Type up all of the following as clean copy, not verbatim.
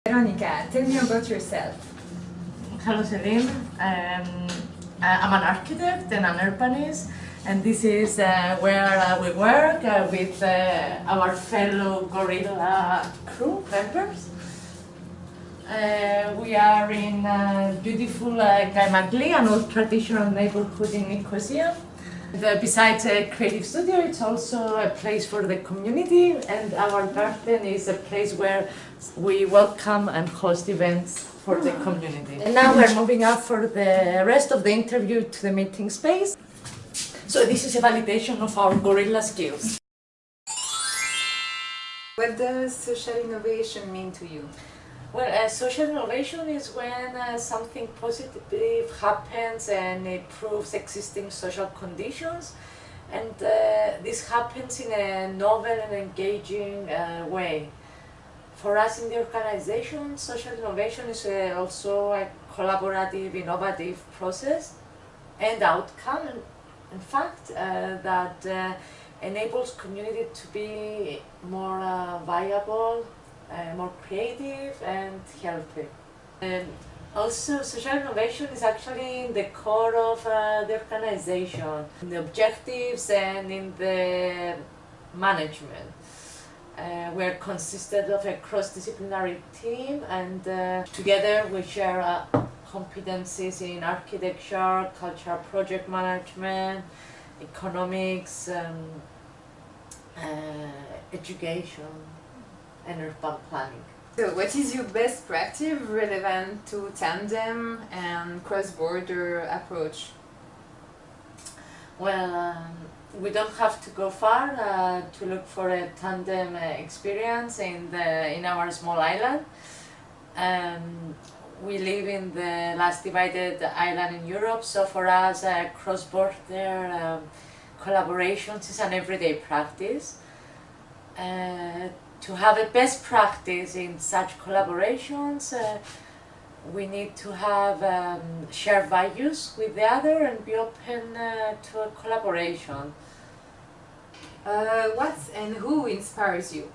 Veronika, tell me about yourself. Hello Celine, I'm an architect and an urbanist, and this is where we work with our fellow gorilla crew members. We are in beautiful Kaimagli, an old traditional neighborhood in Nicosia. Besides a creative studio, it's also a place for the community, and our garden is a place where we welcome and host events for the community. And now we're moving up for the rest of the interview to the meeting space. So this is a validation of our gorilla skills. What does social innovation mean to you? Well, social innovation is when something positive happens and improves existing social conditions, and this happens in a novel and engaging way. For us in the organization, social innovation is also a collaborative, innovative process and outcome, in fact, that enables community to be more viable, more creative and healthy. Also, social innovation is actually in the core of the organization, in the objectives and in the management. We're consisted of a cross-disciplinary team, and together we share competencies in architecture, cultural project management, economics, education and urban planning. So what is your best practice relevant to tandem and cross-border approach? Well, we don't have to go far to look for a tandem experience in our small island. We live in the last divided island in Europe, so for us cross-border collaborations is an everyday practice. To have a best practice in such collaborations, we need to have shared values with the other and be open to a collaboration. What and who inspires you?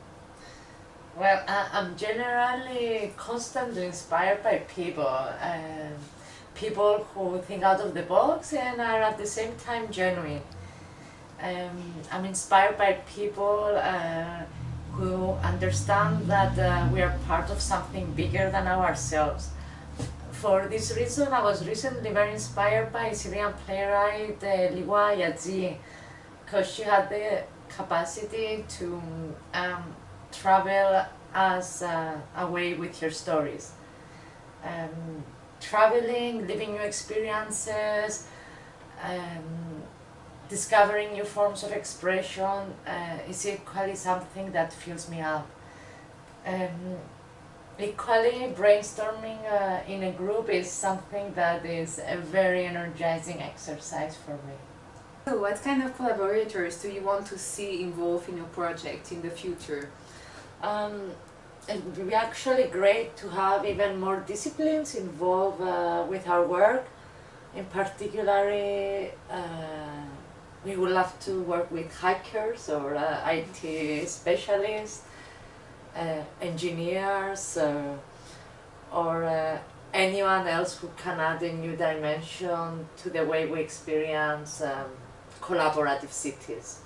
Well, I'm generally constantly inspired by people. People who think out of the box and are at the same time genuine. I'm inspired by people who understand that we are part of something bigger than ourselves. For this reason, I was recently very inspired by Syrian playwright Liwa Yazzi, because she had the capacity to travel as a way with her stories. Traveling, living new experiences, discovering new forms of expression is equally something that fills me up. Equally, brainstorming in a group is something that is a very energizing exercise for me. So what kind of collaborators do you want to see involved in your project in the future? It would be actually great to have even more disciplines involved with our work. In particular, we would love to work with hackers or IT specialists, engineers, or anyone else who can add a new dimension to the way we experience collaborative cities.